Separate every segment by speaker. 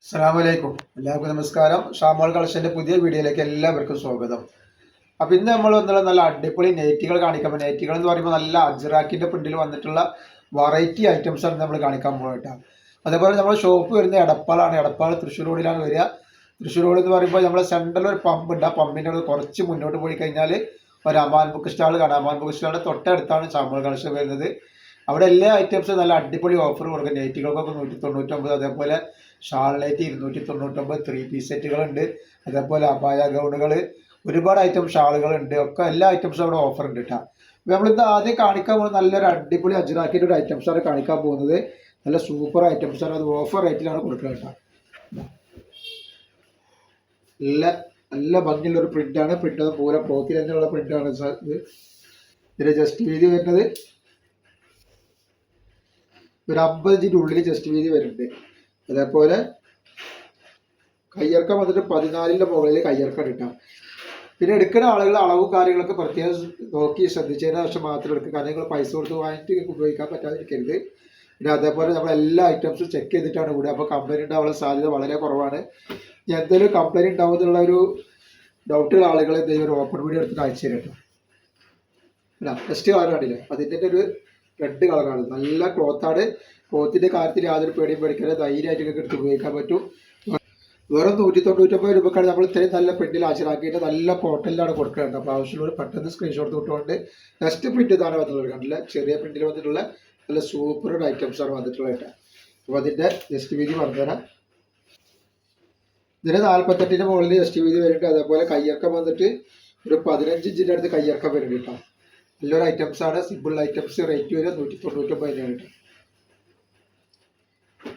Speaker 1: അസ്സലാമലൈക്കും. എല്ലാവർക്കും നമസ്കാരം. ഷാമോൾ കളക്ഷൻ്റെ പുതിയ വീഡിയോയിലേക്ക് എല്ലാവർക്കും സ്വാഗതം. അപ്പോൾ ഇന്ന് നമ്മൾ വന്നുള്ള നല്ല അടിപൊളി നെറ്റികൾ കാണിക്കാൻ പോകും. നെറ്റികൾ എന്ന് പറയുമ്പോൾ നല്ല അജ്റാക്കിൻ്റെ പ്രിന്റിൽ വന്നിട്ടുള്ള വെറൈറ്റി ഐറ്റംസ് ആണ് നമ്മൾ കാണിക്കാൻ പോകുന്നത്. അതേപോലെ നമ്മുടെ ഷോപ്പ് വരുന്നത് എടപ്പാളാണ്. എടപ്പാൾ തൃശ്ശൂർ റോഡിലാണ് വരിക. തൃശ്ശൂർ റോഡ് എന്ന് പറയുമ്പോൾ നമ്മുടെ സെൻട്രൽ ഒരു പമ്പ് ഉണ്ട്. ആ പമ്പിൻ്റെ കുറച്ച് മുന്നോട്ട് പോയി കഴിഞ്ഞാൽ ഒരു അമാൻ ബുക്ക് സ്റ്റാൾ കാണാം. അമാൻ ബുക്ക് സ്റ്റാളിൻ്റെ തൊട്ടടുത്താണ് ഷാമോൾ കളക്ഷൻ വരുന്നത്. അവിടെ എല്ലാ ഐറ്റംസും നല്ല അടിപൊളി ഓഫർ കൊടുക്കും. നെറ്റികൾക്കൊക്കെ 199, അതേപോലെ ഷാൾ നൈറ്റ് 299, 3 പീസ് സെറ്റുകളുണ്ട്. അതേപോലെ അബായ ഗൗണുകൾ, ഒരുപാട് ഐറ്റം ഷാളുകളുണ്ട്. ഒക്കെ എല്ലാ ഐറ്റംസും അവിടെ ഓഫർ ഉണ്ട് കേട്ടോ. നമ്മളിന്ന് ആദ്യം കാണിക്കാൻ പോകുന്നത് നല്ലൊരു അടിപൊളി അജ്റാക്കിൻ്റെ ഒരു ഐറ്റംസാണ് കാണിക്കാൻ പോകുന്നത്. നല്ല സൂപ്പർ ഐറ്റംസാണ്. അത് ഓഫർ റേറ്റിലാണ് കൊടുക്കുന്നത് കേട്ടോ. നല്ല ഭംഗിയുള്ളൊരു പ്രിൻ്റാണ്. പ്രിൻ്റ് പോലെ ക്ലോത്തിൽ തന്നെയുള്ള പ്രിൻ്റാണ് ഇത്. ഇതിൻ്റെ ജസ്റ്റ് വീതി വരുന്നത് ഒരു 50 ഇഞ്ചിൻ്റെ ഉള്ളിൽ ജസ്റ്റ് വീതി വരുന്നുണ്ട്. അതേപോലെ കയ്യിറക്കം വന്നിട്ട് 14ൻ്റെ മുകളിൽ കയ്യിറക്കം കിട്ടാം. പിന്നെ എടുക്കുന്ന ആളുകൾ അളവും കാര്യങ്ങളൊക്കെ പ്രത്യേകം നോക്കി ശ്രദ്ധിച്ചതിന് ശേഷം മാത്രം എടുക്കുക. കാരണം നിങ്ങൾ പൈസ കൊടുത്ത് വാങ്ങിയിട്ട് ഉപയോഗിക്കാൻ പറ്റാതിരിക്കരുത്. പിന്നെ അതേപോലെ നമ്മൾ എല്ലാ ഐറ്റംസും ചെക്ക് ചെയ്തിട്ടാണ് കൂടെ. അപ്പോൾ കംപ്ലൈൻറ്റ് ഉണ്ടാവാനുള്ള സാധ്യത വളരെ കുറവാണ്. എന്തെങ്കിലും കംപ്ലൈൻറ്റ് ഉണ്ടാവുമെന്നുള്ള ഒരു ഡൗട്ടുള്ള ആളുകൾ എന്തെങ്കിലും ഒരു ഓപ്പൺ വീഡിയോ എടുത്തിട്ട് അയച്ചു തരും കേട്ടോ. അല്ല ടെസ്റ്റ് കളർ കാണില്ല, അതിൻ്റെ ഒരു റെഡ് കളറാണ്. നല്ല ക്ലോത്താണ്. ക്ലോത്തിൻ്റെ കാര്യത്തിൽ യാതൊരു പേടിയും പേടിക്കാതെ ധൈര്യമായിട്ടൊക്കെ എടുത്ത് ഉപയോഗിക്കാൻ പറ്റും. വെറും 199 രൂപക്കാണ് നമ്മൾ ഇത്രയും നല്ല പ്രിന്റിൽ ഹാജരാക്കിയിട്ട് നല്ല കോട്ടണിലാണ് കൊടുക്കുന്നത്. അപ്പോൾ ആവശ്യമുള്ളവർ പെട്ടെന്ന് സ്ക്രീൻഷോട്ട് തൊട്ടുകൊണ്ട് നെക്സ്റ്റ് പ്രിന്റ് ഇതാണ് വന്നിട്ടുള്ളത്. കണ്ടില്ല, ചെറിയ പ്രിന്റിൽ വന്നിട്ടുള്ള നല്ല സൂപ്പർ ഐറ്റംസാണ് വന്നിട്ടുള്ളത്. അപ്പോൾ അതിൻ്റെ ജസ്റ്റ് വീതി പറഞ്ഞുതരാം. ഇതിന് 48ൻ്റെ മുകളിൽ ജസ്റ്റ് വീതി വരുന്നുണ്ട്. അതേപോലെ കയ്യിറക്കം വന്നിട്ട് ഒരു 15 ഇഞ്ചിൻ്റെ അടുത്ത് കയ്യിറക്കം വരുന്നുണ്ട് കേട്ടോ. നല്ലൊരു ഐറ്റംസാണ്. Simple items. റേറ്റ് വരെ 199 തന്നെയാണ് കേട്ടോ.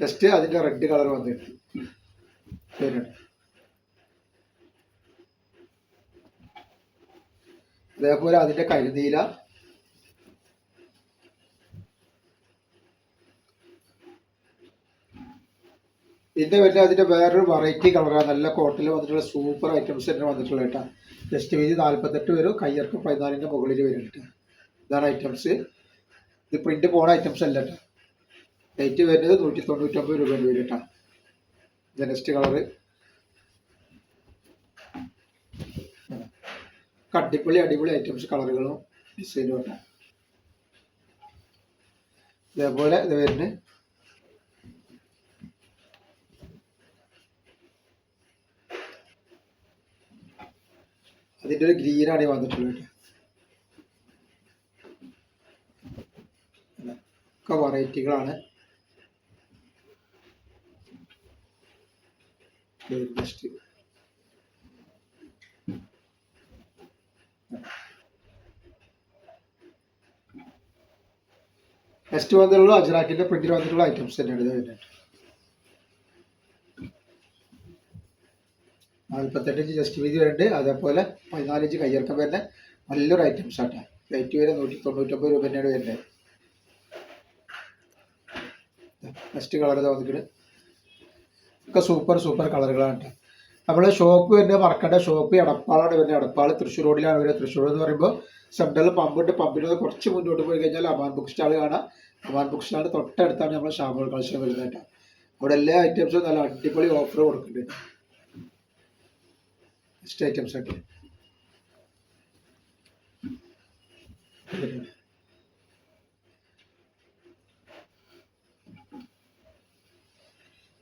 Speaker 1: ജസ്റ്റ് അതിൻ്റെ റെഡ് കളർ വന്നിട്ട് വരുന്നുണ്ട്. അതേപോലെ അതിൻ്റെ കരിനീല, പിന്നെ വരുന്ന അതിൻ്റെ വേറൊരു വെറൈറ്റി കളറാണ്. നല്ല കോട്ടണിൽ വന്നിട്ടുള്ള സൂപ്പർ ഐറ്റംസ് തന്നെ വന്നിട്ടുള്ള കേട്ടോ. ജസ്റ്റ് വീതി 48 വരും. കയ്യിറക്കം 14ൻ്റെ മുകളിൽ വരും കേട്ടോ. ഇതാണ് ഐറ്റംസ്. ഇത് പ്രിന്റ് പോണ ഐറ്റംസ് അല്ല കേട്ടോ. റേറ്റ് വരുന്നത് 199 രൂപ വരും കേട്ടോ. ഇത് നെക്സ്റ്റ് കളറ് അടിപൊളി ഐറ്റംസ് കളറുകളും ഡിസൈനും കേട്ടോ. ഇതേപോലെ ഇത് വരുന്നത് അതിൻ്റെ ഒരു ഗ്രീനാണ് വന്നിട്ടുള്ളത് കേട്ടോ. ഒക്കെ വെറൈറ്റികളാണ്. നെക്സ്റ്റ് വന്നിട്ടുള്ള അജ്റാക്കിൻ്റെ പ്രിന്റിൽ വന്നിട്ടുള്ള ഐറ്റംസ് തന്നെയാണ് ഇത് വരുന്നത്. 48 ഇഞ്ച് ജസ്റ്റ് വീതി വരുന്നുണ്ട്. അതേപോലെ 14 ഇഞ്ച് കയ്യിറക്കം വരുന്ന നല്ലൊരു ഐറ്റംസ് ആട്ടോ. റേറ്റ് വരെ 199 രൂപ തന്നെയാണ് വരുന്നത്. നെക്സ്റ്റ് കളർ വന്നിട്ട് ഒക്കെ സൂപ്പർ കളറുകളാണ് കേട്ടോ. നമ്മുടെ ഷോപ്പ് വരുന്നത് മറക്കേണ്ട. ഷോപ്പ് എടപ്പാളാണ് വരുന്നത്. എടപ്പാൾ തൃശ്ശൂർ റോഡിലാണ് വരുന്നത്. തൃശ്ശൂർ എന്ന് പറയുമ്പോൾ സെൻട്രൽ പമ്പുണ്ട്. പമ്പിന് കുറച്ച് മുന്നോട്ട് പോയി കഴിഞ്ഞാൽ അമാൻ ബുക്ക് സ്റ്റാൾ കാണാം. അമാൻ ബുക്ക് സ്റ്റാളിൻ്റെ തൊട്ടടുത്താണ് നമ്മൾ ഷാമോൾ കളക്ഷൻ വരുന്നത് കേട്ടോ. അവിടെ എല്ലാ ഐറ്റംസും നല്ല അടിപൊളി ഓഫർ കൊടുക്കുന്നുണ്ട്. നെക്സ്റ്റ് ഐറ്റംസ് ഒക്കെ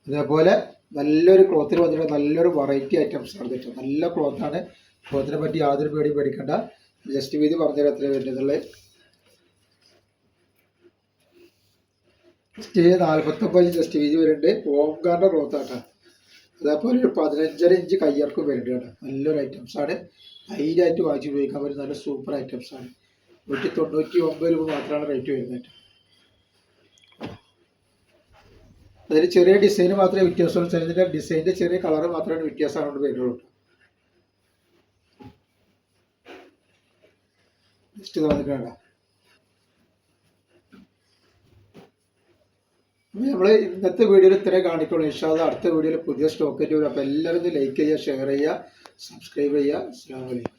Speaker 1: അതേപോലെ നല്ലൊരു ക്ലോത്തിൽ വന്നിട്ട് നല്ലൊരു വെറൈറ്റി ഐറ്റംസ് ആണ് കേട്ടോ. നല്ല ക്ലോത്താണ്. ക്ലോത്തിനെ പറ്റി യാതൊരു പേടിയും പേടിക്കണ്ട. ജസ്റ്റ് വീതി പറഞ്ഞുതരാം എത്ര വരുന്നുള്ളത്. ജസ്റ്റ് 49 ജസ്റ്റ് വീതി വരുന്നുണ്ട്. ഓംകാറിൻ്റെ ക്ലോത്ത് ആട്ടോ. അതേപോലെ ഒരു 15.5 ഇഞ്ച് കയ്യിറക്കം വരുന്നുണ്ട് കേട്ടോ. നല്ലൊരു ഐറ്റംസാണ്. ധൈര്യമായിട്ട് വാങ്ങിച്ച് ഉപയോഗിക്കാൻ പറ്റുന്ന നല്ല സൂപ്പർ ഐറ്റംസാണ്. 199 രൂപ മാത്രമാണ് റേറ്റ് വരുന്നത് കേട്ടോ. അതിൽ ചെറിയ ഡിസൈൻ മാത്രമേ വ്യത്യാസമുള്ളൂ. ചിലതിൻ്റെ ഡിസൈനിൻ്റെ ചെറിയ കളറ് മാത്രമാണ് വ്യത്യാസം കൊണ്ട് വരുള്ളൂ. ജസ്റ്റ് വന്നിട്ട് വേണ്ട. നമ്മൾ ഇന്നത്തെ വീഡിയോയിൽ ഇത്രയും കാണിക്കുള്ളൂ. ഇൻഷാ അല്ലാഹ് അടുത്ത വീഡിയോയിൽ പുതിയ സ്റ്റോക്ക് ആയിട്ട് വരും. അപ്പോൾ എല്ലാവരും ലൈക്ക് ചെയ്യുക, ഷെയർ ചെയ്യുക, സബ്സ്ക്രൈബ് ചെയ്യുക. അസ്സലാമു അലൈക്കും.